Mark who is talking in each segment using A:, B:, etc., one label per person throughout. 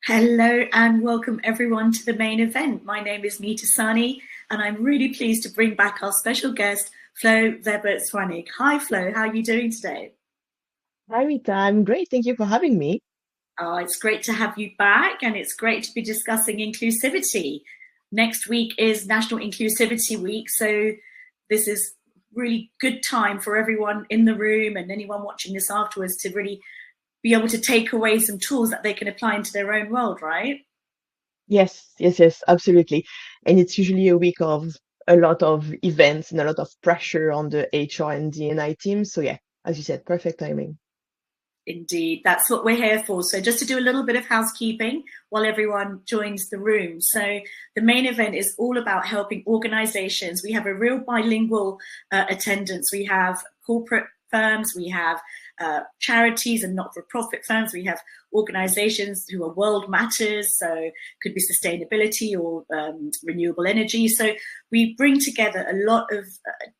A: Hello and welcome everyone to the main event. My name is Meeta and I'm really pleased to bring back our special guest, Flo Weber-Zuanigh. Hi Flo, how are you doing today?
B: Hi, Rita. I'm great. Thank you for having me.
A: It's great to have you back and it's great to be discussing inclusivity. Next week is National Inclusivity Week, so this is really good time for everyone in the room and anyone watching this afterwards to really be able to take away some tools that they can apply into their own world, right?
B: Yes, absolutely. And it's usually a week of a lot of events and a lot of pressure on the HR and D&I team. So yeah, as you said, perfect timing.
A: Indeed, that's what we're here for. So just to do a little bit of housekeeping while everyone joins the room. So the main event is all about helping organizations. We have a real bilingual attendance. We have corporate firms, we have charities and not-for-profit firms. We have organizations who are world matters, so could be sustainability or renewable energy. So we bring together a lot of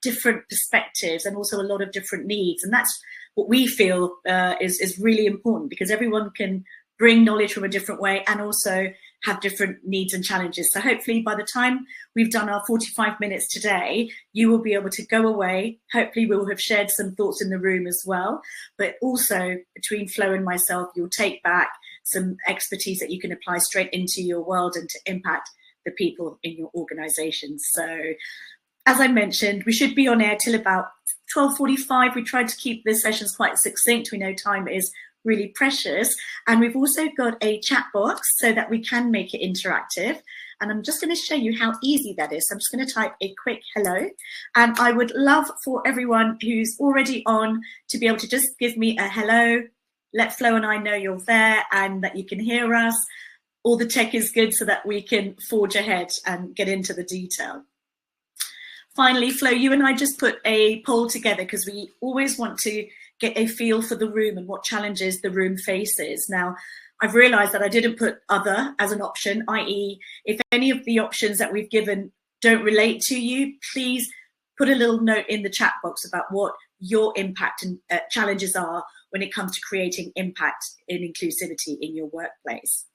A: different perspectives and also a lot of different needs. And that's what we feel is really important, because everyone can bring knowledge from a different way and also have different needs and challenges. So hopefully by the time we've done our 45 minutes today, you will be able to go away. Hopefully we will have shared some thoughts in the room as well. But also between Flo and myself, you'll take back some expertise that you can apply straight into your world and to impact the people in your organizations. So as I mentioned, we should be on air till about 12:45. We tried to keep the sessions quite succinct. We know time is really precious. And we've also got a chat box so that we can make it interactive. And I'm just going to show you how easy that is. So I'm just going to type a quick hello. And I would love for everyone who's already on to be able to just give me a hello. Let Flo and I know you're there and that you can hear us. All the tech is good so that we can forge ahead and get into the detail. Finally, Flo, you and I just put a poll together because we always want to get a feel for the room and what challenges the room faces. Now, I've realized that I didn't put other as an option, i.e. if any of the options that we've given don't relate to you, please put a little note in the chat box about what your impact and challenges are when it comes to creating impact in inclusivity in your workplace.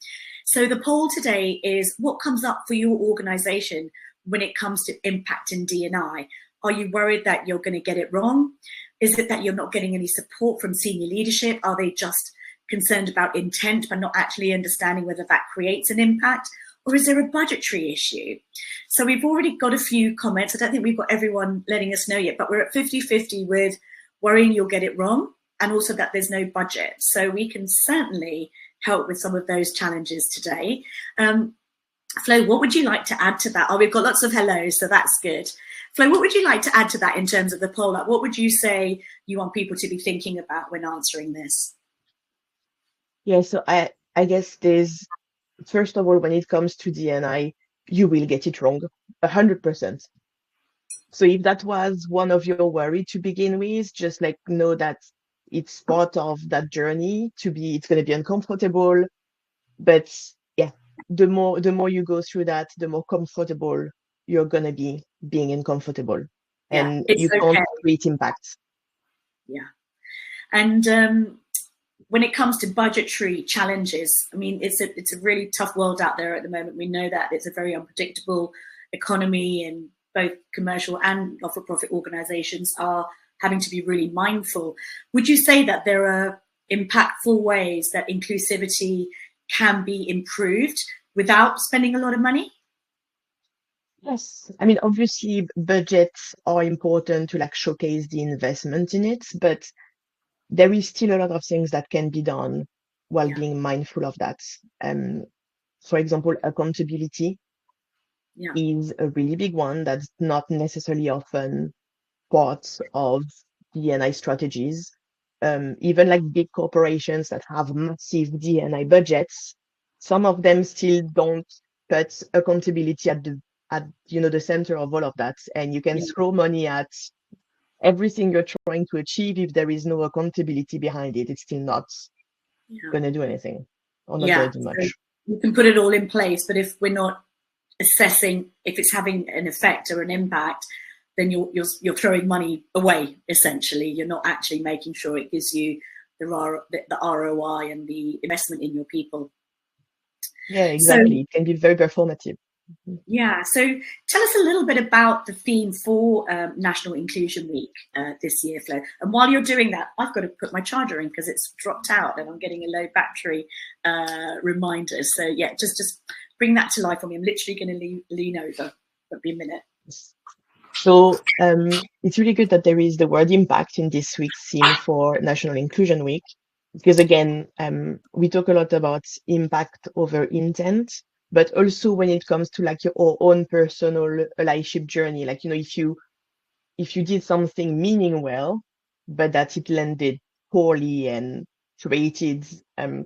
A: So the poll today is, what comes up for your organization when it comes to impact in D&I? Are you worried that you're going to get it wrong? Is it that you're not getting any support from senior leadership? Are they just concerned about intent but not actually understanding whether that creates an impact? Or is there a budgetary issue? So we've already got a few comments. I don't think we've got everyone letting us know yet, but we're at 50-50 with worrying you'll get it wrong and also that there's no budget. So we can certainly help with some of those challenges today. Flo, what would you like to add to that? Oh, we've got lots of hellos, so that's good. Flo, what would you like to add to that in terms of the poll? Like, what would you say you want people to be thinking about when answering this?
B: Yeah, so I guess there's, first of all, when it comes to D&I, you will get it wrong, 100%. So if that was one of your worry to begin with, just like know that it's part of that journey it's going to be uncomfortable, but yeah, the more you go through that, the more comfortable you're going to be being uncomfortable,
A: Yeah,
B: and
A: it's
B: you can't
A: okay.
B: create impact.
A: Yeah. And when it comes to budgetary challenges, I mean, it's a really tough world out there at the moment. We know that it's a very unpredictable economy, and both commercial and not-for-profit organizations are having to be really mindful. Would you say that there are impactful ways that inclusivity can be improved without spending a lot of money?
B: Yes, I mean, obviously budgets are important to like showcase the investment in it, but there is still a lot of things that can be done while
A: Yeah,
B: being mindful of that. For example, accountability
A: yeah,
B: is a really big one that's not necessarily often part of D&I strategies. Even like big corporations that have massive D&I budgets, some of them still don't put accountability at the center of all of that. And you can
A: yeah,
B: throw money at everything you're trying to achieve. If there is no accountability behind it, it's still not
A: yeah.
B: gonna do anything or not gonna
A: Yeah,
B: do
A: so
B: much.
A: you can put it all in place, but if we're not assessing if it's having an effect or an impact, then you're throwing money away. Essentially, you're not actually making sure it gives you the ROI and the investment in your people.
B: Yeah,
A: So
B: exactly. It can be very performative. Mhm.
A: yeah, so tell us a little bit about the theme for National Inclusion Week this year, Flo. And while you're doing that, I've got to put my charger in because it's dropped out and I'm getting a low battery reminder. So yeah, just bring that to life for me. I'm literally going to lean over. Won't be a minute.
B: So it's really good that there is the word impact in this week's theme for National Inclusion Week, because again, we talk a lot about impact over intent, but also when it comes to like your own personal allyship journey, like, you know, if you did something meaning well, but that it landed poorly and created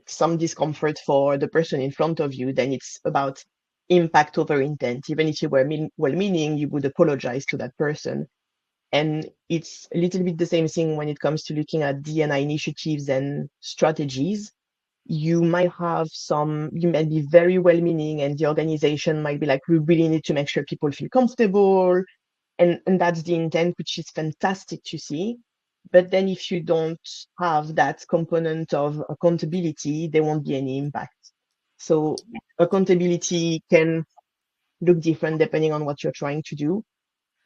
B: some discomfort for the person in front of you, then it's about impact over intent. Even if you were well-meaning, you would apologize to that person. And it's a little bit the same thing when it comes to looking at D&I initiatives and strategies. You might have you might be very well-meaning, and the organization might be like, we really need to make sure people feel comfortable, and that's the intent, which is fantastic to see. But then if you don't have that component of accountability, there won't be any impact. So accountability can look different depending on what you're trying to do.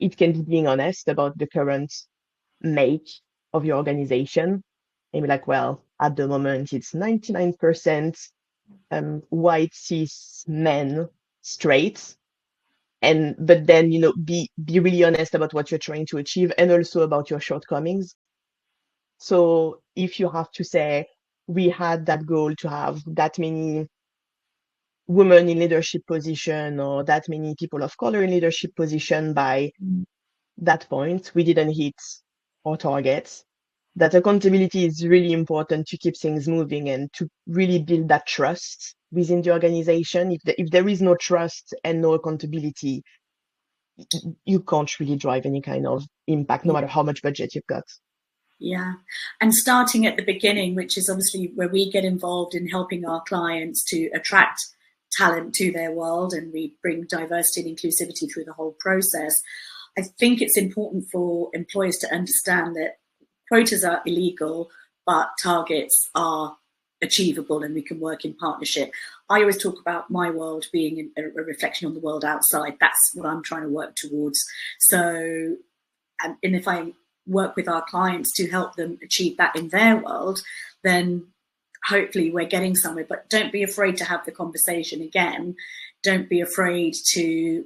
B: It can be being honest about the current make of your organization and be like, well, at the moment it's 99% white cis men straight, and but then, you know, be really honest about what you're trying to achieve and also about your shortcomings. So if you have to say, we had that goal to have that many women in leadership position or that many people of color in leadership position by that point, we didn't hit our targets. That accountability is really important to keep things moving and to really build that trust within the organization. If there is no trust and no accountability, you can't really drive any kind of impact, no matter how much budget you've got.
A: Yeah. And starting at the beginning, which is obviously where we get involved in helping our clients to attract talent to their world, and we bring diversity and inclusivity through the whole process. I think it's important for employers to understand that quotas are illegal, but targets are achievable and we can work in partnership. I always talk about my world being a reflection on the world outside. That's what I'm trying to work towards. So, and if I work with our clients to help them achieve that in their world, then hopefully we're getting somewhere. But don't be afraid to have the conversation again. Don't be afraid to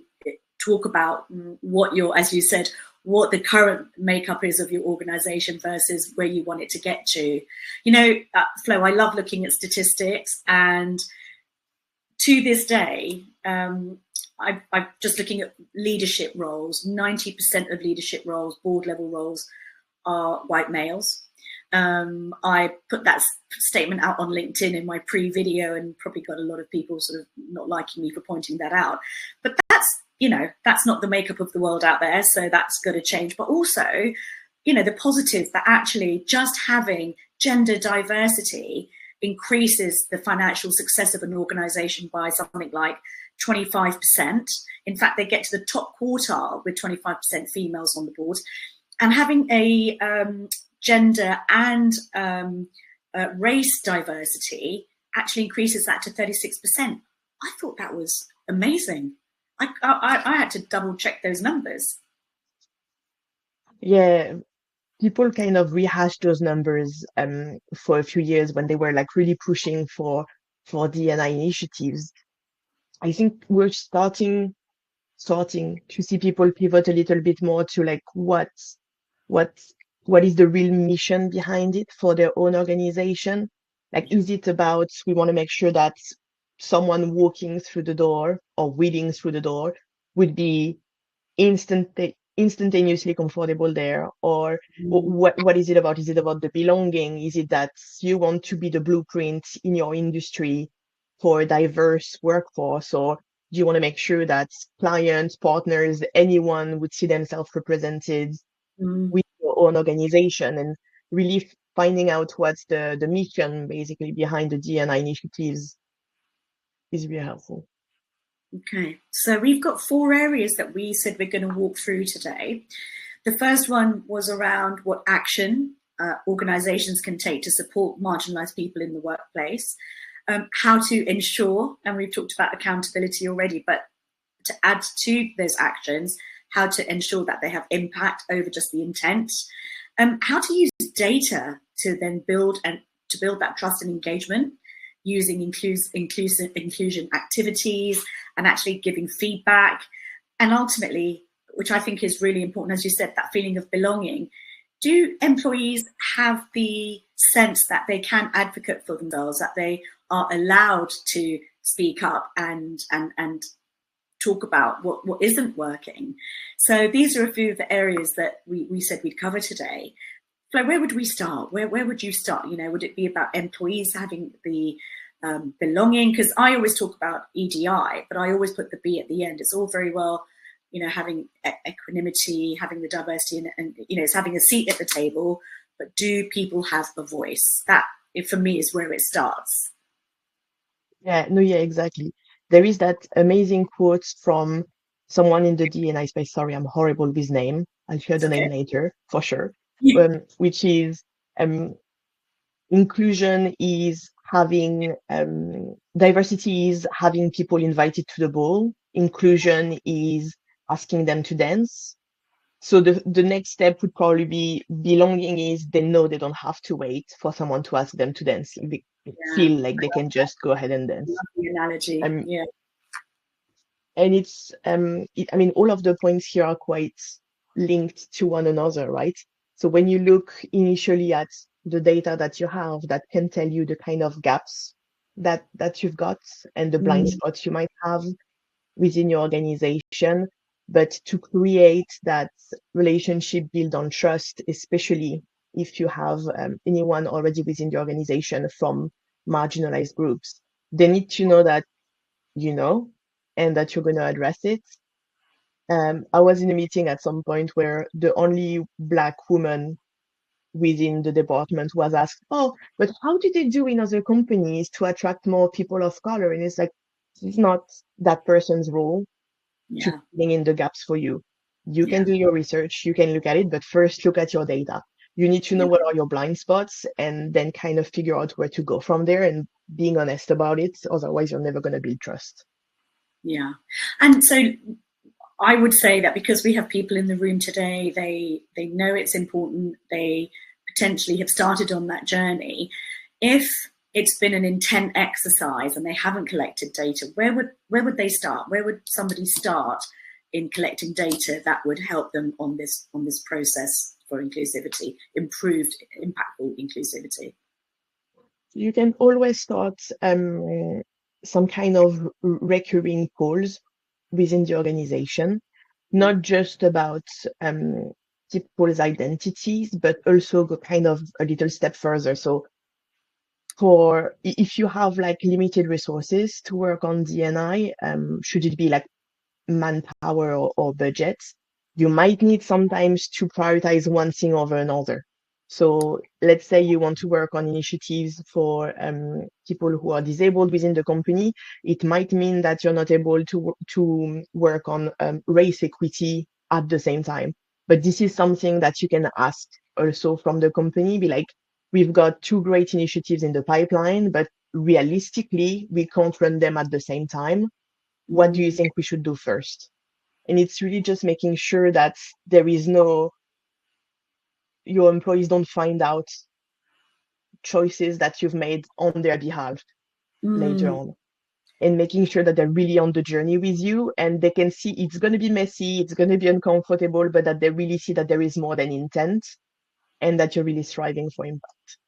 A: talk about what your, as you said, what the current makeup is of your organization versus where you want it to get to. You know, Flo, I love looking at statistics, and to this day, I'm just looking at leadership roles. 90% of leadership roles, board level roles, are white males. I put that statement out on LinkedIn in my pre-video and probably got a lot of people sort of not liking me for pointing that out. But that's, you know, that's not the makeup of the world out there. So that's got to change. But also, you know, the positive that actually just having gender diversity increases the financial success of an organization by something like 25%. In fact, they get to the top quartile with 25% females on the board. And having a gender and race diversity actually increases that to 36%. I thought that was amazing. I had to double check those numbers.
B: Yeah, people kind of rehashed those numbers for a few years when they were like really pushing for D&I initiatives. I think we're starting to see people pivot a little bit more to like what what is the real mission behind it for their own organization. Like, is it about, we want to make sure that someone walking through the door or wheeling through the door would be instantaneously comfortable there, or what is it about? Is it about the belonging? Is it that you want to be the blueprint in your industry for a diverse workforce, or do you want to make sure that clients, partners, anyone would see themselves represented with your own organization? And really finding out what's the mission basically behind the D&I initiatives is really helpful.
A: Okay, so we've got 4 areas that we said we're going to walk through today. The first one was around what action organizations can take to support marginalized people in the workplace. how to ensure, and we've talked about accountability already, but to add to those actions, how to ensure that they have impact over just the intent, how to use data to then build that trust and engagement, using inclusion activities and actually giving feedback, and ultimately, which I think is really important, as you said, that feeling of belonging. Do employees have the sense that they can advocate for themselves, that they are allowed to speak up and talk about what isn't working? So these are a few of the areas that we said we'd cover today. Flo, where would we start? Where would you start? You know, would it be about employees having the belonging? Because I always talk about EDI, but I always put the B at the end. It's all very well, you know, having equanimity, having the diversity, and you know, it's having a seat at the table. But do people have a voice? That, for me, is where it starts.
B: Yeah, no, yeah, exactly. There is that amazing quote from someone in the D&I space. Sorry, I'm horrible with name. I'll share the name later for sure. Which is inclusion is having diversity is having people invited to the ball. Inclusion is asking them to dance. So the next step would probably be belonging is they know they don't have to wait for someone to ask them to dance. They feel like they can just go ahead and dance.
A: Love the analogy. Yeah.
B: And it's I mean, all of the points here are quite linked to one another, right? So when you look initially at the data that you have, that can tell you the kind of gaps that you've got and the blind spots you might have within your organization. But to create that relationship built on trust, especially if you have anyone already within the organization from marginalized groups, they need to know that you know, and that you're going to address it. I was in a meeting at some point where the only Black woman within the department was asked, "Oh, but how do they do in other companies to attract more people of color?" And it's like, it's not that person's role to fill in the gaps for you. You can do your research, you can look at it, but first look at your data. You need to know what are your blind spots and then kind of figure out where to go from there and being honest about it. Otherwise, you're never going to build trust.
A: Yeah. And so I would say that because we have people in the room today, they know it's important, they potentially have started on that journey. If it's been an intent exercise and they haven't collected data, where would they start? Where would somebody start in collecting data that would help them on this process for inclusivity, improved, impactful inclusivity?
B: You can always start some kind of recurring polls within the organization, not just about people's identities, but also go kind of a little step further. So for if you have like limited resources to work on D&I, should it be like manpower or budget, you might need sometimes to prioritize one thing over another. So let's say you want to work on initiatives for people who are disabled within the company. It might mean that you're not able to work on race equity at the same time. But this is something that you can ask also from the company. Be like, we've got 2 great initiatives in the pipeline, but realistically, we can't run them at the same time. What do you think we should do first? And it's really just making sure that there is your employees don't find out choices that you've made on their behalf later on, and making sure that they're really on the journey with you and they can see it's going to be messy, it's going to be uncomfortable, but that they really see that there is more than intent and that you're really striving for impact.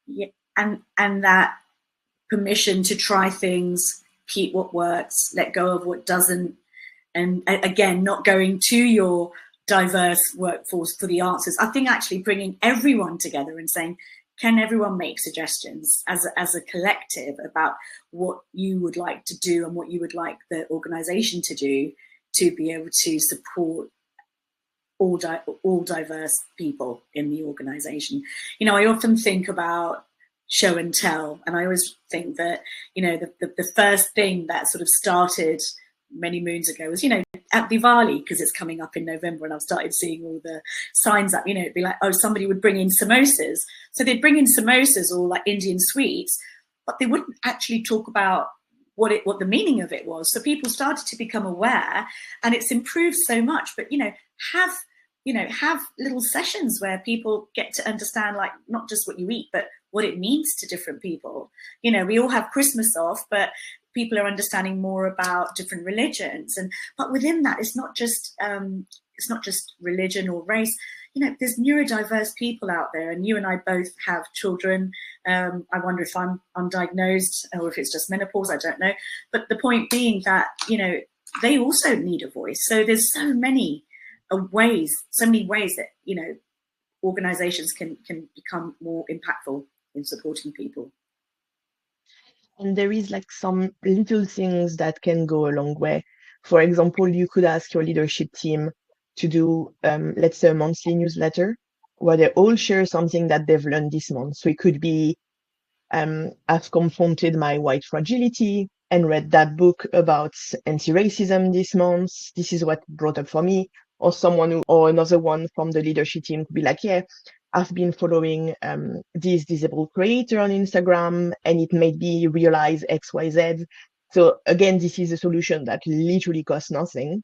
A: Yeah, and that permission to try things, keep what works, let go of what doesn't, and again, not going to your diverse workforce for the answers. I think actually bringing everyone together and saying, can everyone make suggestions as a collective about what you would like to do and what you would like the organization to do to be able to support all diverse people in the organization. You know, I often think about show and tell, and I always think that, you know, the first thing that sort of started many moons ago was, you know, at Diwali, because it's coming up in November, and I've started seeing all the signs up, you know, it'd be like, oh, somebody would bring in samosas. So they'd bring in samosas or like Indian sweets, but they wouldn't actually talk about what the meaning of it was. So people started to become aware, and it's improved so much. But have little sessions where people get to understand, like, not just what you eat, but what it means to different people. We all have Christmas off, but people are understanding more about different religions, but within that, it's not just religion or race. There's neurodiverse people out there, and you and I both have children. I wonder if I'm undiagnosed or if it's just menopause. I don't know. But the point being that, they also need a voice. So there's so many ways that, organizations can become more impactful in supporting people.
B: And there is like some little things that can go a long way. For example, you could ask your leadership team to do, let's say, a monthly newsletter where they all share something that they've learned this month. So it could be, I've confronted my white fragility and read that book about anti-racism this month. This is what brought up for me. Or or another one from the leadership team could be like, yeah, I've been following this disabled creator on Instagram, and it made me realize XYZ. So again, this is a solution that literally costs nothing,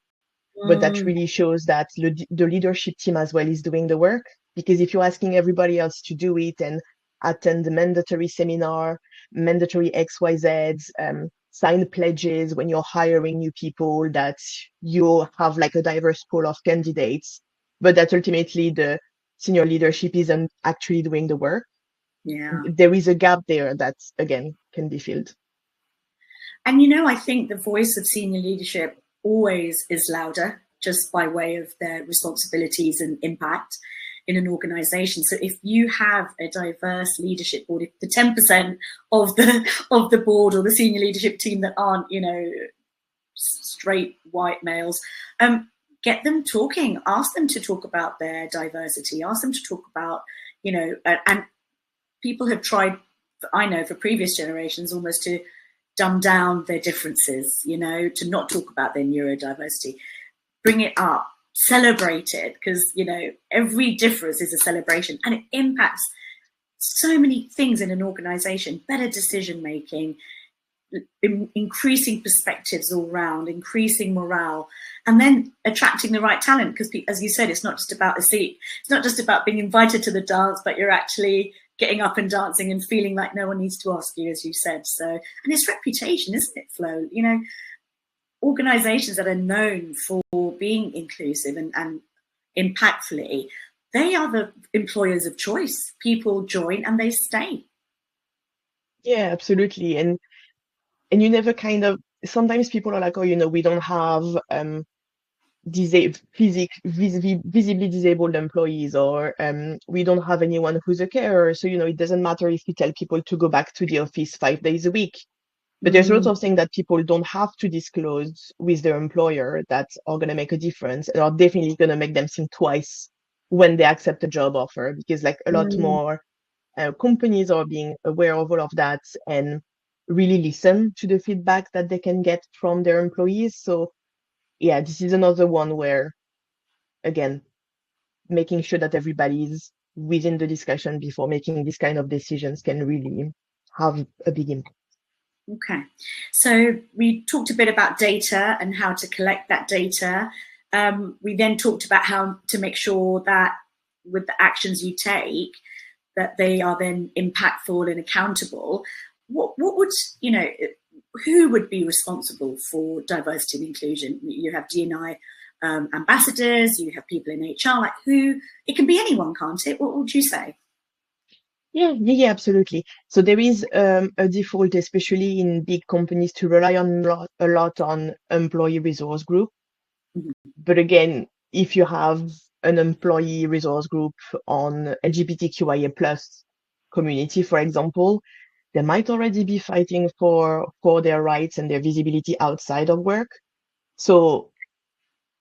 B: but that really shows that the leadership team as well is doing the work. Because if you're asking everybody else to do it and attend the mandatory seminar, mandatory XYZs, sign pledges when you're hiring new people, that you have like a diverse pool of candidates, but that ultimately the senior leadership isn't actually doing the work.
A: Yeah.
B: There is a gap there that, again, can be filled.
A: And, I think the voice of senior leadership always is louder, just by way of their responsibilities and impact in an organization. So if you have a diverse leadership board, if the 10% of the board or the senior leadership team that aren't, straight white males, get them talking, ask them to talk about their diversity, ask them to talk about, and people have tried, I know, for previous generations, almost to dumb down their differences, to not talk about their neurodiversity. Bring it up, celebrate it, because, every difference is a celebration, and it impacts so many things in an organization: better decision making, increasing perspectives all round, increasing morale, and then attracting the right talent. Because, as you said, it's not just about a seat. It's not just about being invited to the dance, but you're actually getting up and dancing and feeling like no one needs to ask you, as you said. So, and it's reputation, isn't it, Flo? Organizations that are known for being inclusive and impactfully, they are the employers of choice. People join and they stay.
B: Yeah, absolutely. And you never sometimes people are like, oh, we don't have visibly disabled employees, or we don't have anyone who's a carer. So, it doesn't matter if we tell people to go back to the office 5 days a week. But there's lots of things that people don't have to disclose with their employer that are going to make a difference and are definitely going to make them think twice when they accept a job offer, because like a lot more companies are being aware of all of that and really listen to the feedback that they can get from their employees. So yeah, this is another one where, again, making sure that everybody's within the discussion before making these kind of decisions can really have a big impact.
A: Okay, so we talked a bit about data and how to collect that data. We then talked about how to make sure that with the actions you take, that they are then impactful and accountable. What would, who would be responsible for diversity and inclusion? You have D&I ambassadors, you have people in HR, like who? It can be anyone, can't it? What would you say?
B: Yeah, absolutely. So there is a default, especially in big companies, to rely a lot on employee resource group.
A: Mm-hmm.
B: But again, if you have an employee resource group on LGBTQIA plus community, for example, they might already be fighting for their rights and their visibility outside of work. So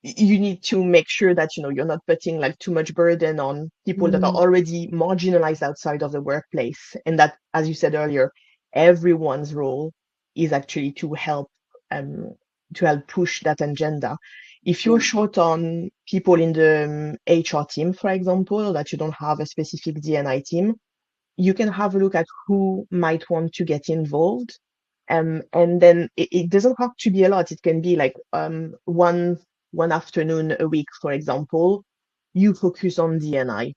B: you need to make sure that you're not putting like too much burden on people that are already marginalized outside of the workplace, and that, as you said earlier, everyone's role is actually to help push that agenda. If you're short on people in the HR team, for example, or that you don't have a specific D&I team, you can have a look at who might want to get involved. And then it doesn't have to be a lot. It can be like one afternoon a week, for example. You focus on D&I,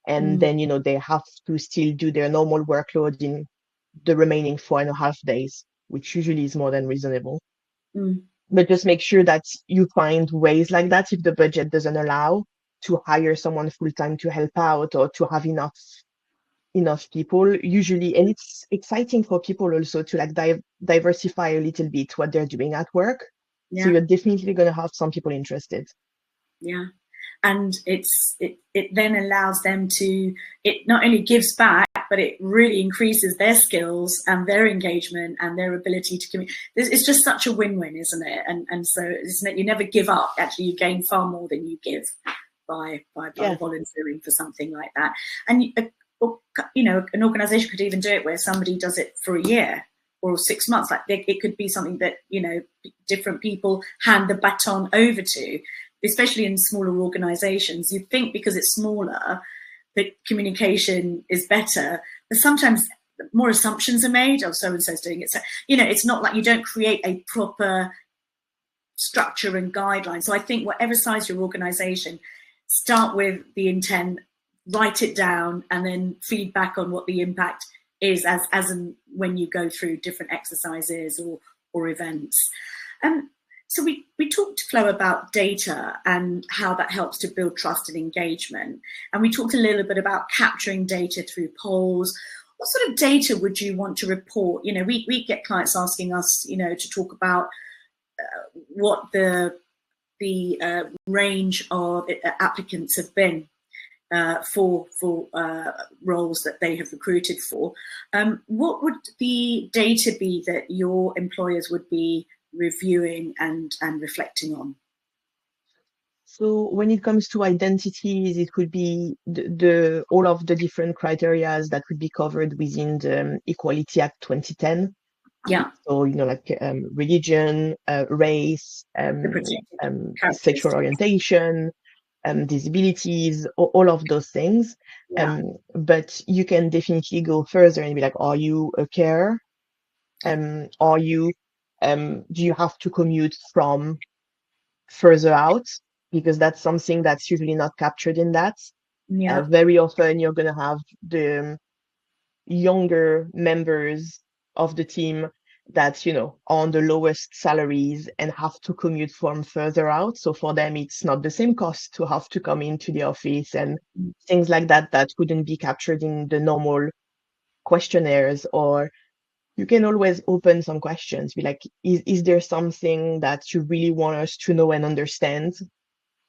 B: and
A: Mm,
B: then they have to still do their normal workload in the remaining 4.5 days, which usually is more than reasonable.
A: mm,
B: But just make sure that you find ways like that if the budget doesn't allow to hire someone full time to help out or to have enough people usually. And it's exciting for people also to like diversify a little bit what they're doing at work, so
A: yeah,
B: you're definitely going to have some people interested.
A: yeah. And it then allows them to, it not only gives back, but it really increases their skills and their engagement and their ability to communicate. It's just such a win-win, isn't it? And so isn't it, you never give up. Actually, you gain far more than you give by
B: Yeah.
A: volunteering for something like that. And an organization could even do it where somebody does it for a year or 6 months. Like it could be something that different people hand the baton over to, especially in smaller organizations. You think because it's smaller that communication is better, but sometimes more assumptions are made. Oh, so and so's doing it. So it's not like you don't create a proper structure and guideline. So I think whatever size your organization, start with the intent, write it down, and then feedback on what the impact is as and when you go through different exercises or events. So we talked to Flo about data and how that helps to build trust and engagement. And we talked a little bit about capturing data through polls. What sort of data would you want to report? We get clients asking us, to talk about what the range of applicants have been for roles that they have recruited for. What would the data be that your employers would be reviewing and reflecting on?
B: So when it comes to identities, it could be the all of the different criteria that would be covered within the Equality Act 2010.
A: Yeah,
B: So, like religion, race,
A: the protected
B: sexual
A: characteristics.
B: orientation, disabilities, all of those things.
A: Yeah,
B: But you can definitely go further and be like, are you a carer? Are you, do you have to commute from further out? Because that's something that's usually not captured in that.
A: yeah,
B: Very often you're going to have the younger members of the team that are on the lowest salaries and have to commute from further out. So for them, it's not the same cost to have to come into the office and things like that wouldn't be captured in the normal questionnaires. Or you can always open some questions, be like, is there something that you really want us to know and understand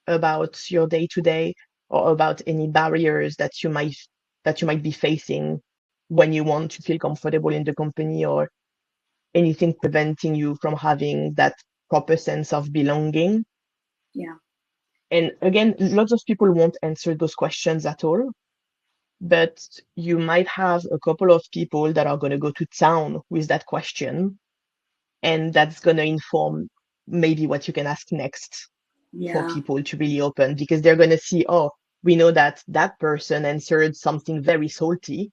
B: about your day to day, or about any barriers that you might be facing when you want to feel comfortable in the company, or anything preventing you from having that proper sense of belonging.
A: yeah,
B: And again, lots of people won't answer those questions at all, but you might have a couple of people that are going to go to town with that question, and that's going to inform maybe what you can ask next for
A: yeah.
B: people to really open, because they're going to see, oh, we know that that person answered something very salty,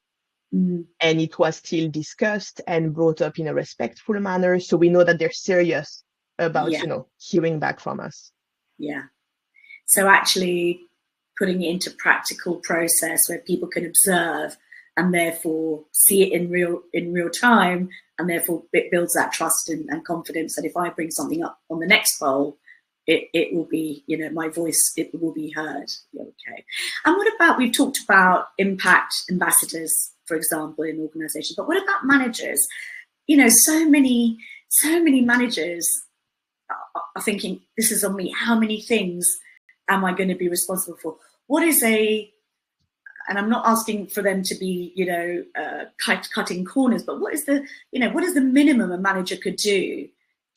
A: Mm,
B: and it was still discussed and brought up in a respectful manner. So we know that they're serious about,
A: yeah,
B: hearing back from us.
A: yeah. So actually putting it into practical process where people can observe and therefore see it in real time, and therefore it builds that trust and confidence that if I bring something up on the next poll, it will be, my voice, it will be heard. Okay. And what about, we've talked about impact ambassadors, for example, in organizations, but what about managers? So many managers are thinking, this is on me. How many things am I going to be responsible for? What is and I'm not asking for them to be, cutting corners, but what is the minimum a manager could do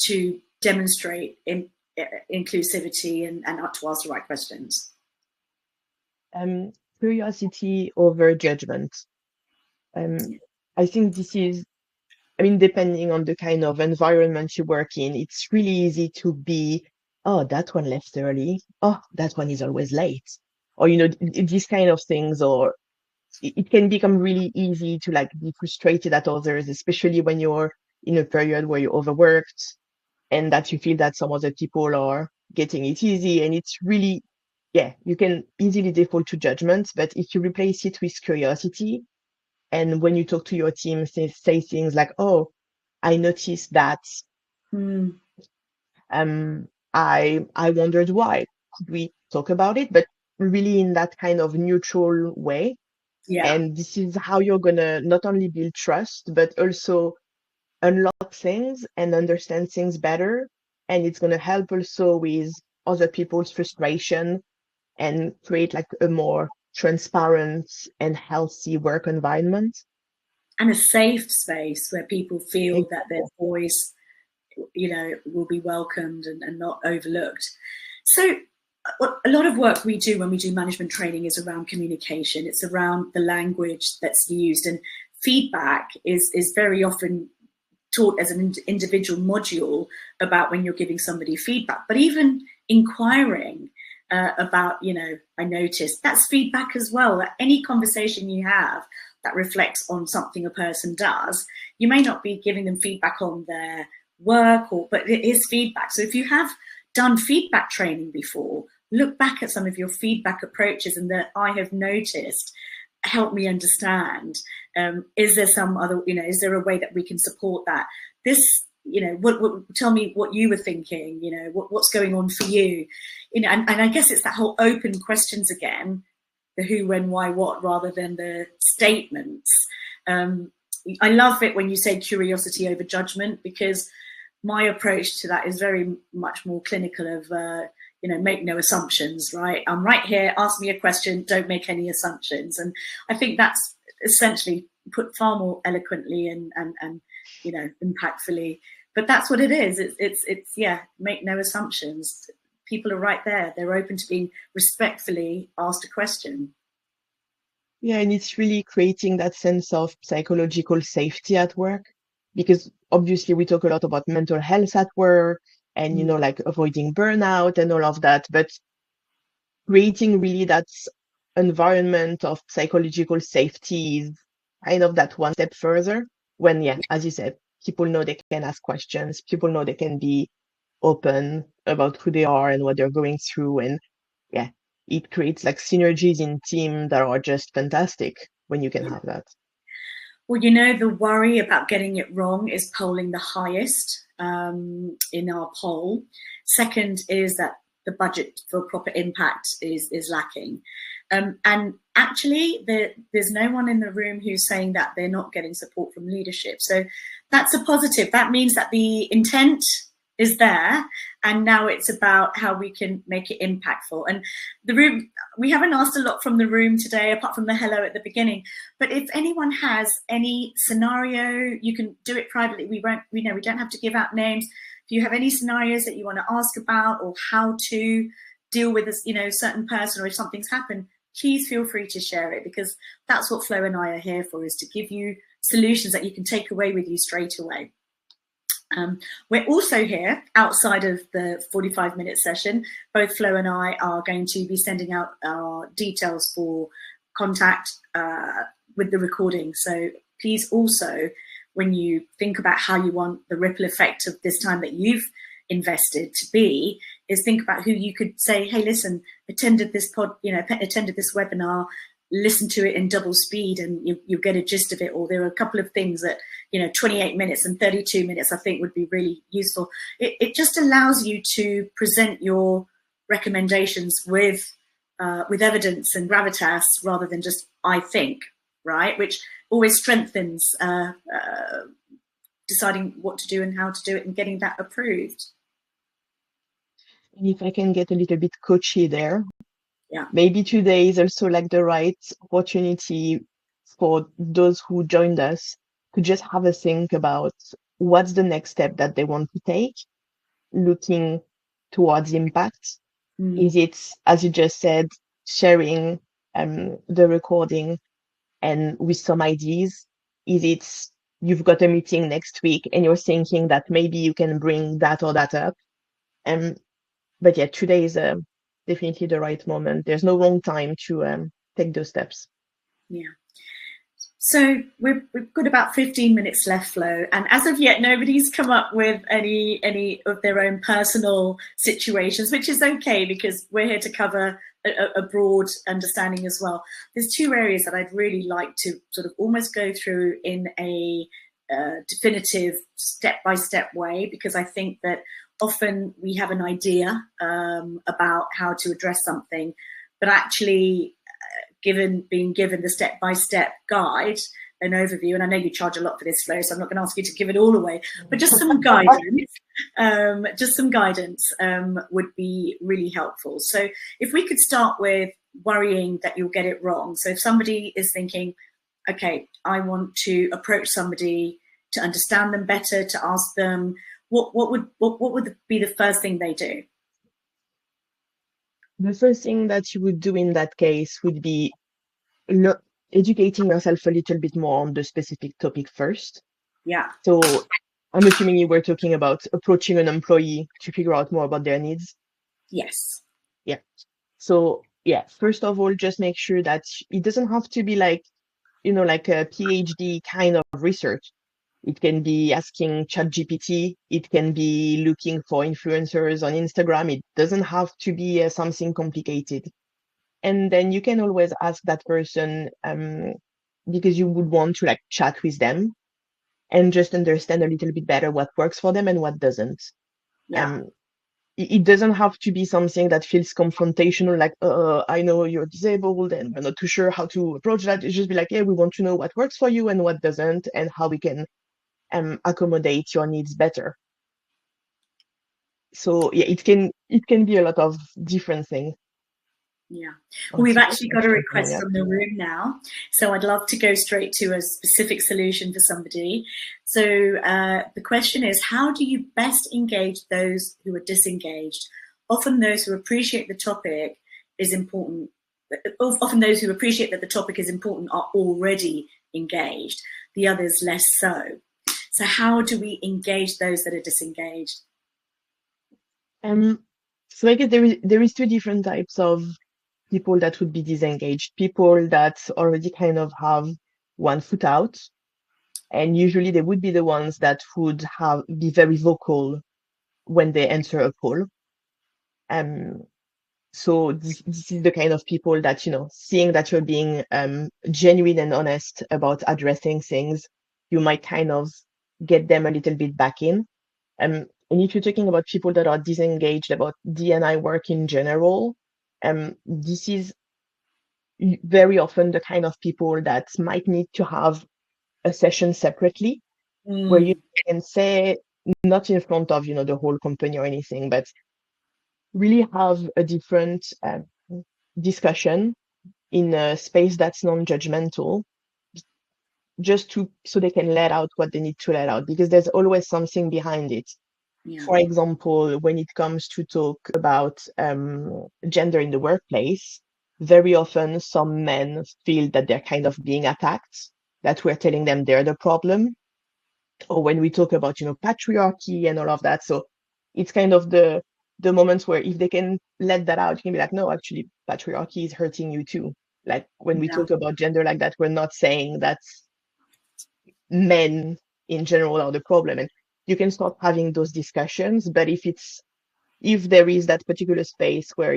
A: to demonstrate inclusivity and to ask the right questions?
B: Curiosity over judgment. Um, I think this is, depending on the kind of environment you work in, it's really easy to be, oh, that one left early. Oh, that one is always late. Or, these kind of things. Or it can become really easy to like be frustrated at others, especially when you're in a period where you're overworked and that you feel that some other people are getting it easy. And it's really, yeah, you can easily default to judgment, but if you replace it with curiosity, and when you talk to your team, say things like, oh, I noticed that
A: Mm,
B: I wondered why. Could we talk about it? But really in that kind of neutral way.
A: yeah.
B: And this is how you're gonna not only build trust, but also unlock things and understand things better. And it's gonna help also with other people's frustration and create like a more transparent and healthy work environment.
A: And a safe space where people feel that their
B: Exactly.
A: voice, will be welcomed and not overlooked. So a lot of work we do when we do management training is around communication. It's around the language that's used, and feedback is very often taught as an individual module about when you're giving somebody feedback. But even inquiring about, I noticed, that's feedback as well. That any conversation you have that reflects on something a person does, you may not be giving them feedback on their work, but it is feedback. So if you have done feedback training before, look back at some of your feedback approaches and that I have noticed, help me understand. Is there some other, is there a way that we can support that? This, tell me what you were thinking, what's going on for you, and I guess it's that whole open questions again, the who, when, why, what, rather than the statements. I love it when you say curiosity over judgment, because my approach to that is very much more clinical of, make no assumptions, right? I'm right here, ask me a question, don't make any assumptions. And I think that's essentially put far more eloquently and impactfully. But that's what it is. It's make no assumptions. People are right there. They're open to being respectfully asked a question.
B: Yeah, and it's really creating that sense of psychological safety at work, because obviously we talk a lot about mental health at work and, like avoiding burnout and all of that, but creating really that environment of psychological safety is kind of that one step further when, yeah, as you said, people know they can ask questions, people know they can be open about who they are and what they're going through. And yeah, it creates like synergies in team that are just fantastic when you can have that.
A: Well, the worry about getting it wrong is polling the highest in our poll. Second is that the budget for proper impact is lacking. And actually, there's no one in the room who's saying that they're not getting support from leadership. So that's a positive. That means that the intent is there, and now it's about how we can make it impactful. And the room, we haven't asked a lot from the room today, apart from the hello at the beginning, but if anyone has any scenario, you can do it privately. We don't have to give out names. If you have any scenarios that you want to ask about, or how to deal with a certain person, or if something's happened, please feel free to share it, because that's what Flo and I are here for, is to give you solutions that you can take away with you straight away. We're also here outside of the 45-minute session. Both Flo and I are going to be sending out our details for contact with the recording. So please also, when you think about how you want the ripple effect of this time that you've invested to be, is think about who you could say, hey, listen, attended this webinar, listen to it in double speed and you'll get a gist of it. Or there are a couple of things that, 28 minutes and 32 minutes, I think would be really useful. It just allows you to present your recommendations with evidence and gravitas, rather than just, I think, right? Which always strengthens deciding what to do and how to do it and getting that approved.
B: And if I can get a little bit coachy there,
A: Yeah.
B: maybe today is also like the right opportunity for those who joined us to just have a think about what's the next step that they want to take, looking towards impact. Is it, as you just said, sharing the recording and with some ideas? Is it you've got a meeting next week and you're thinking that maybe you can bring that or that up? But yeah, today is definitely the right moment. There's no wrong time to take those steps.
A: Yeah. So we've got about 15 minutes left, Flo, and as of yet, nobody's come up with any of their own personal situations, which is okay because we're here to cover a broad understanding as well. There's two areas that I'd really like to sort of almost go through in a definitive step-by-step way, because I think that often we have an idea about how to address something, but actually being given the step-by-step guide, an overview, and I know you charge a lot for this, Flo, so I'm not going to ask you to give it all away, but just some guidance, would be really helpful. So if we could start with worrying that you'll get it wrong. So if somebody is thinking, okay, I want to approach somebody to understand them better, to ask them, what would be the first thing they do?
B: The first thing that you would do in that case would be educating yourself a little bit more on the specific topic first.
A: Yeah.
B: So I'm assuming you were talking about approaching an employee to figure out more about their needs.
A: Yes.
B: Yeah. So yeah, first of all, just make sure that it doesn't have to be like, like a PhD kind of research. It can be asking ChatGPT. It can be looking for influencers on Instagram. It doesn't have to be something complicated. And then you can always ask that person because you would want to like chat with them and just understand a little bit better what works for them and what doesn't.
A: Yeah.
B: It doesn't have to be something that feels confrontational, like, I know you're disabled and we're not too sure how to approach that. It's just be like, yeah, we want to know what works for you and what doesn't, and how we can accommodate your needs better. So yeah, it can be a lot of different things.
A: Yeah. Well, we've actually got a request from the room now, so I'd love to go straight to a specific solution for somebody. So the question is, how do you best engage those who are disengaged? Often those who appreciate the topic is important. Often those who appreciate that the topic is important are already engaged, the others less so. So how do we engage those that are disengaged?
B: So I guess there is two different types of people that would be disengaged. People that already kind of have one foot out, and usually they would be the ones that would be very vocal when they enter a poll. So this is the kind of people that, seeing that you're being genuine and honest about addressing things, you might kind of get them a little bit back in. And if you're talking about people that are disengaged about D&I work in general, this is very often the kind of people that might need to have a session separately, where you can say, not in front of, the whole company or anything, but really have a different discussion in a space that's non-judgmental, just so they can let out what they need to let out, because there's always something behind it. Yeah. For example, when it comes to talk about gender in the workplace, very often some men feel that they're kind of being attacked, that we're telling them they're the problem. Or when we talk about, patriarchy and all of that. So it's kind of the moments where if they can let that out, you can be like, no, actually, patriarchy is hurting you too. Like when we talk about gender like that, we're not saying that men in general are the problem. And you can start having those discussions. But if there is that particular space where,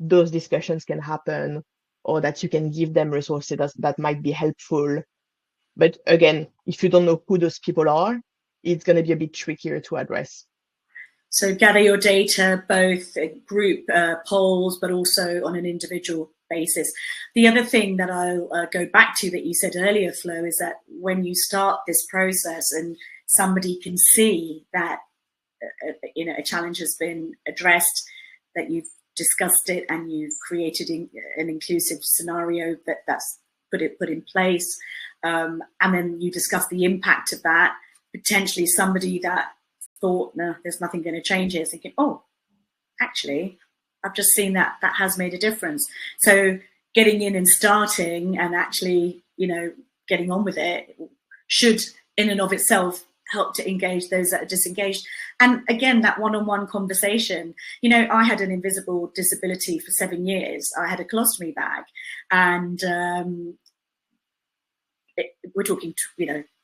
B: those discussions can happen, or that you can give them resources that might be helpful. But again, if you don't know who those people are, it's going to be a bit trickier to address.
A: So gather your data, both group polls, but also on an individual basis. The other thing that I'll go back to that you said earlier, Flo, is that when you start this process and somebody can see that a challenge has been addressed, that you've discussed it and you've created an inclusive scenario that's put in place, and then you discuss the impact of that, potentially somebody that thought, no, there's nothing going to change here, thinking, oh, actually, I've just seen that has made a difference. So getting in and starting and actually, getting on with it should in and of itself help to engage those that are disengaged. And again, that one-on-one conversation, I had an invisible disability for 7 years. I had a colostomy bag, and we're talking,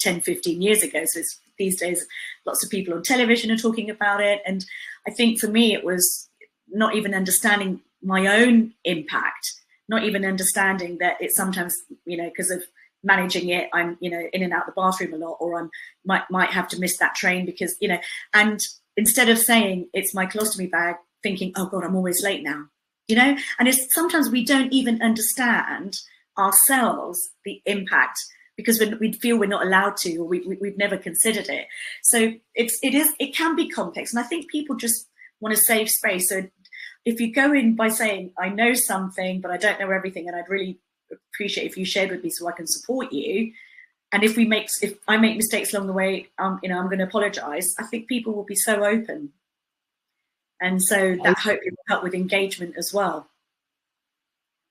A: 10, 15 years ago. So these days, lots of people on television are talking about it. And I think for me, it was not even understanding my own impact, not even understanding that it's sometimes, because of managing it, I'm, in and out the bathroom a lot, or might have to miss that train because, and instead of saying it's my colostomy bag, thinking, oh God, I'm always late now, and it's sometimes we don't even understand ourselves the impact because we feel we're not allowed to, or we've never considered it. So it can be complex, and I think people just want a safe space. So if you go in by saying, I know something, but I don't know everything, and I'd really appreciate if you shared with me so I can support you. And if I make mistakes along the way, I'm going to apologize. I think people will be so open. And so that hopefully will help with engagement as well.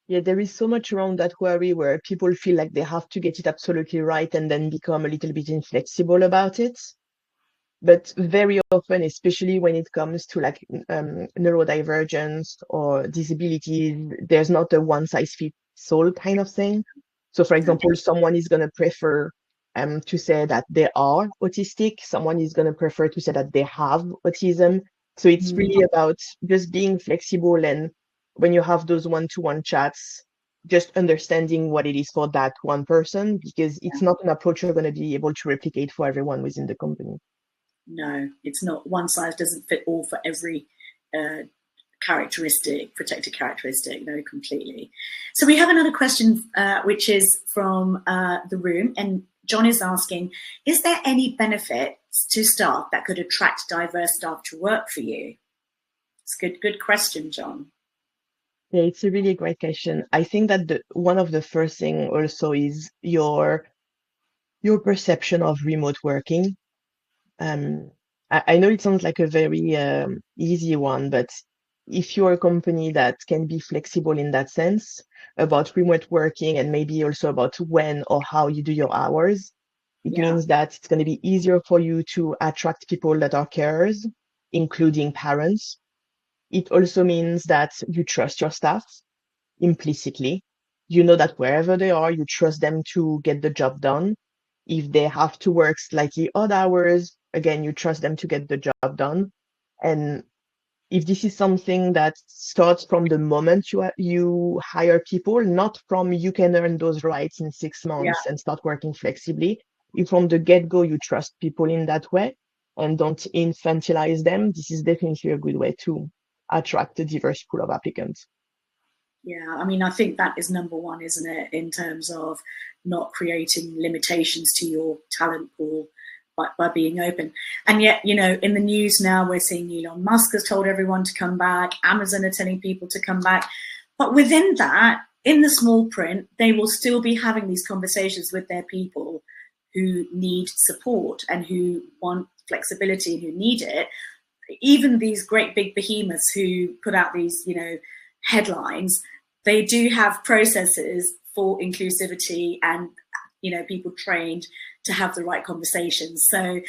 B: Yeah, there is so much around that worry where people feel like they have to get it absolutely right and then become a little bit inflexible about it. But very often, especially when it comes to like neurodivergence or disabilities, there's not a one size fits all kind of thing. So, for example, someone is going to prefer to say that they are autistic. Someone is going to prefer to say that they have autism. So it's really about just being flexible. And when you have those one-to-one chats, just understanding what it is for that one person, because it's not an approach you're going to be able to replicate for everyone within the company.
A: No, it's not. One size doesn't fit all for every protected characteristic, no, completely. So we have another question, which is from the room, and John is asking, is there any benefits to staff that could attract diverse staff to work for you? It's a good question, John.
B: Yeah, it's a really great question. I think that one of the first thing also is your perception of remote working. I know it sounds like a very easy one, but if you're a company that can be flexible in that sense about remote working and maybe also about when or how you do your hours, it means that it's going to be easier for you to attract people that are carers, including parents. It also means that you trust your staff implicitly. You know that wherever they are, you trust them to get the job done. If they have to work slightly odd hours, again, you trust them to get the job done. And if this is something that starts from the moment you hire people, not from you can earn those rights in 6 months and start working flexibly, if from the get-go you trust people in that way and don't infantilize them, this is definitely a good way to attract a diverse pool of applicants.
A: Yeah, I mean, I think that is number one, isn't it, in terms of not creating limitations to your talent pool by being open. And yet, in the news now, we're seeing Elon Musk has told everyone to come back, Amazon are telling people to come back. But within that, in the small print, they will still be having these conversations with their people who need support and who want flexibility and who need it. Even these great big behemoths who put out these, headlines, they do have processes for inclusivity and people trained to have the right conversations. So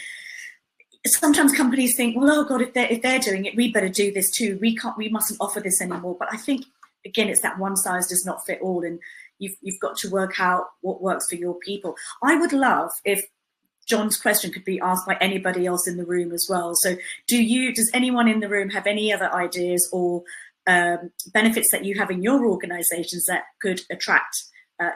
A: sometimes companies think, well, oh God, if they're doing it, we better do this too. We mustn't offer this anymore. But I think again, it's that one size does not fit all, and you've got to work out what works for your people. I would love if John's question could be asked by anybody else in the room as well. So does anyone in the room have any other ideas or benefits that you have in your organizations that could attract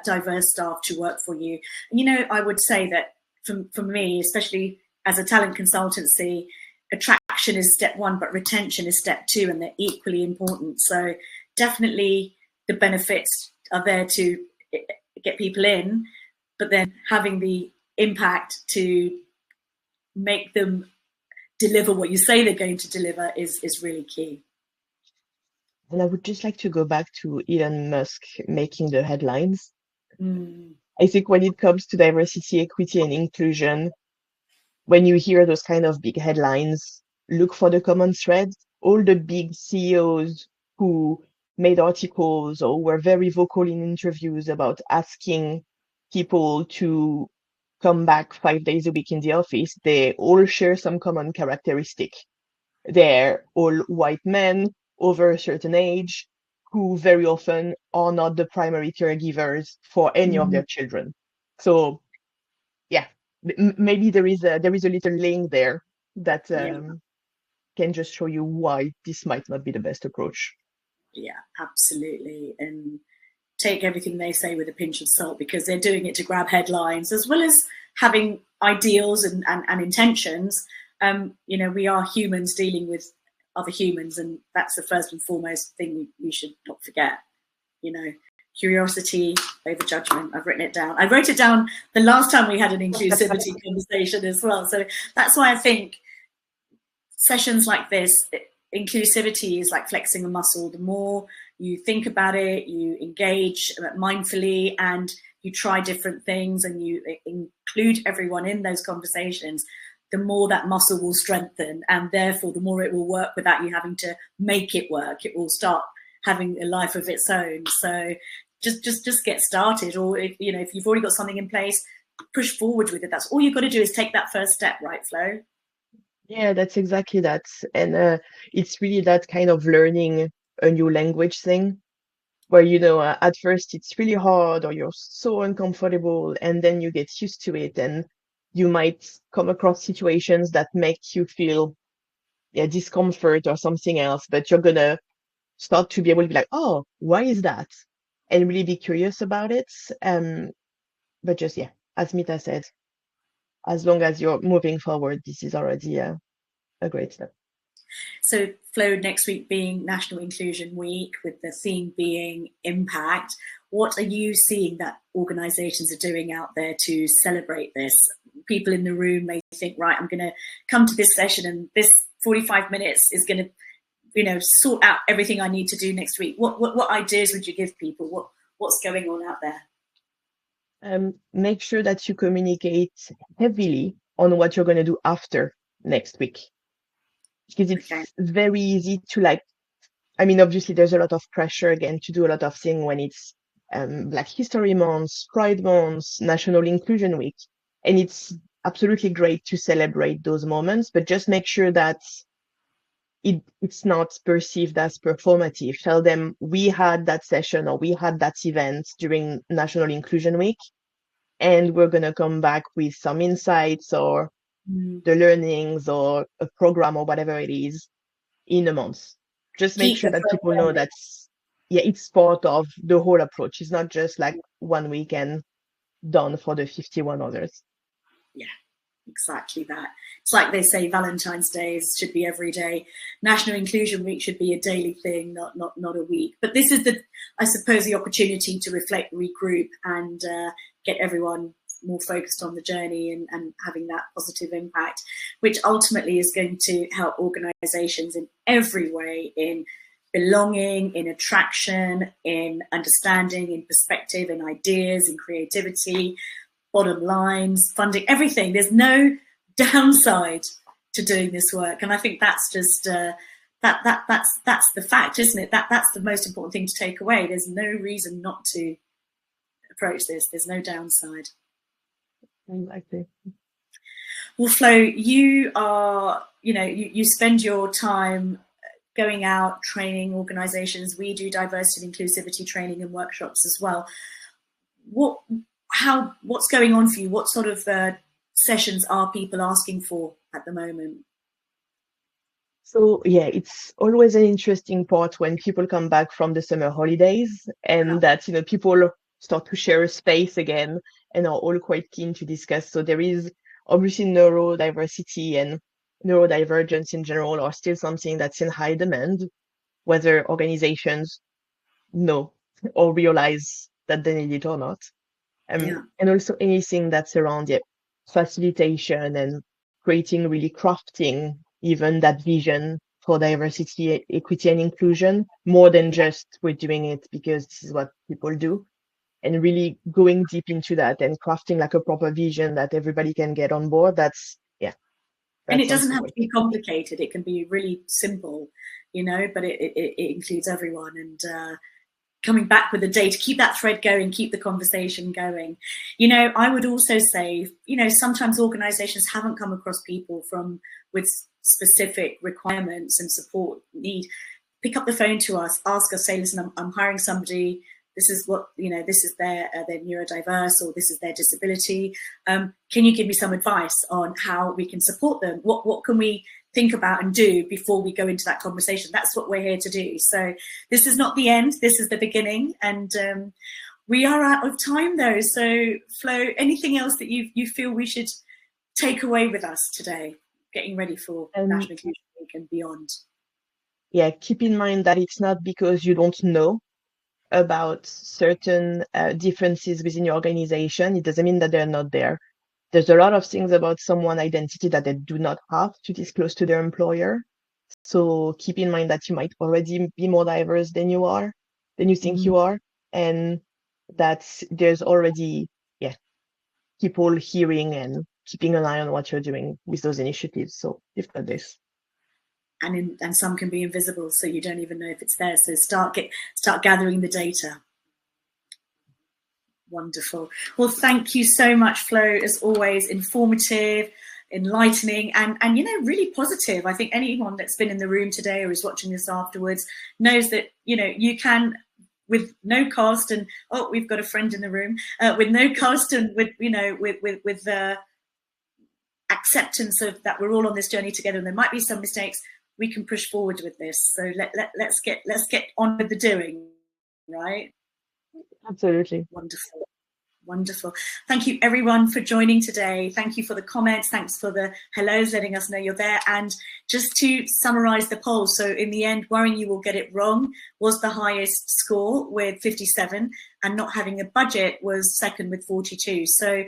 A: diverse staff to work for you? And, I would say that for me, especially as a talent consultancy, attraction is step one, but retention is step two, and they're equally important. So definitely the benefits are there to get people in, but then having the impact to make them deliver what you say they're going to deliver is really key.
B: And I would just like to go back to Elon Musk making the headlines. I think when it comes to diversity, equity, and inclusion, when you hear those kind of big headlines, look for the common thread. All the big CEOs who made articles or were very vocal in interviews about asking people to come back 5 days a week in the office, they all share some common characteristic. They're all white men over a certain age who very often are not the primary caregivers for any of their children. So maybe there is a little link there that
A: Yeah.
B: can just show you why this might not be the best approach.
A: Yeah, absolutely. And take everything they say with a pinch of salt, because they're doing it to grab headlines as well as having ideals and intentions. We are humans dealing with other humans, and that's the first and foremost thing we should not forget. Curiosity over judgment. I've written it down. I wrote it down the last time we had an inclusivity conversation as well. So that's why I think sessions like this, inclusivity is like flexing a muscle. The more you think about it, you engage mindfully, and you try different things, and you include everyone in those conversations, the more that muscle will strengthen, and therefore the more it will work without you having to make it work. It will start having a life of its own. So just get started, or if you've already got something in place, push forward with it. That's all you've got to do, is take that first step, right, Flo?
B: Yeah, that's exactly that. And it's really that kind of learning a new language thing where, at first it's really hard or you're so uncomfortable, and then you get used to it, and you might come across situations that make you feel, discomfort or something else, but you're gonna start to be able to be like, oh, why is that? And really be curious about it. But just, yeah, as Meeta said, as long as you're moving forward, this is already a great step.
A: So, Flo, next week being National Inclusion Week, with the theme being impact, what are you seeing that organisations are doing out there to celebrate this? People in the room may think, right, I'm going to come to this session, and this 45 minutes is going to, sort out everything I need to do next week. What ideas would you give people? What's going on out there?
B: Make sure that you communicate heavily on what you're going to do after next week, because it's very easy to obviously there's a lot of pressure again to do a lot of things when it's Black History Month, Pride Month, National Inclusion Week, and it's absolutely great to celebrate those moments, but just make sure that it's not perceived as performative. Tell them we had that session or we had that event during National Inclusion Week, and we're going to come back with some insights or the learnings or a program or whatever it is in a month. Just make sure that people know that's, it's part of the whole approach. It's not just like one weekend done for the 51 others.
A: Yeah, exactly that. It's like they say Valentine's Day should be every day. National Inclusion Week should be a daily thing, not a week. But this is I suppose, the opportunity to reflect, regroup, and get everyone more focused on the journey and having that positive impact, which ultimately is going to help organisations in every way, in belonging, in attraction, in understanding, in perspective, in ideas, in creativity, bottom lines, funding, everything. There's no downside to doing this work, and I think that's just that's the fact, isn't it? That's the most important thing to take away. There's no reason not to approach this. There's no downside.
B: Exactly.
A: Well, Flo, you are, you spend your time going out, training organisations. We do diversity and inclusivity training and workshops as well. What's going on for you? What sort of sessions are people asking for at the moment?
B: So it's always an interesting part when people come back from the summer holidays, and that people start to share a space again and are all quite keen to discuss. So there is obviously neurodiversity and neurodivergence in general are still something that's in high demand, whether organizations know or realize that they need it or not. And also anything that's around facilitation and creating, really crafting even that vision for diversity, equity, and inclusion, more than just we're doing it because this is what people do, and really going deep into that and crafting like a proper vision that everybody can get on board.
A: And it doesn't have to be complicated. It can be really simple, but it includes everyone. And coming back with the data, keep that thread going, keep the conversation going. I would also say, sometimes organizations haven't come across people with specific requirements and support need. Pick up the phone to us, ask us, say, listen, I'm hiring somebody, this is what, this is their they're neurodiverse, or this is their disability. Can you give me some advice on how we can support them? What can we think about and do before we go into that conversation? That's what we're here to do. So this is not the end, this is the beginning. And we are out of time though. So Flo, anything else that you feel we should take away with us today, getting ready for National Inclusion Week and beyond?
B: Yeah, keep in mind that it's not because you don't know about certain differences within your organization. It doesn't mean that they're not there. There's a lot of things about someone's identity that they do not have to disclose to their employer. So keep in mind that you might already be more diverse than you think you are, and that there's already people hearing and keeping an eye on what you're doing with those initiatives. So you've got this.
A: And some can be invisible, so you don't even know if it's there. So start gathering the data. Wonderful. Well, thank you so much, Flo. As always, informative, enlightening, and really positive. I think anyone that's been in the room today or is watching this afterwards knows that you can, with no cost, and we've got a friend in the room, with no cost, and with the acceptance of that we're all on this journey together, and there might be some mistakes, we can push forward with this. So let's get on with the doing, right?
B: Absolutely.
A: Wonderful. Thank you everyone for joining today. Thank you for the comments. Thanks for the hellos, letting us know you're there. And just to summarize the poll, so in the end, Worrying You Will Get It Wrong was the highest score with 57, and Not Having a Budget was second with 42. So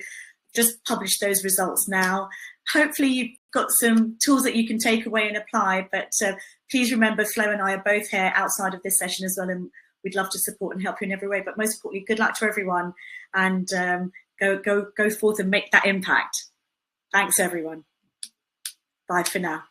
A: just publish those results now. Hopefully you've got some tools that you can take away and apply, but please remember, Flo and I are both here outside of this session as well, and we'd love to support and help you in every way. But most importantly, good luck to everyone, and go forth and make that impact. Thanks, everyone. Bye for now.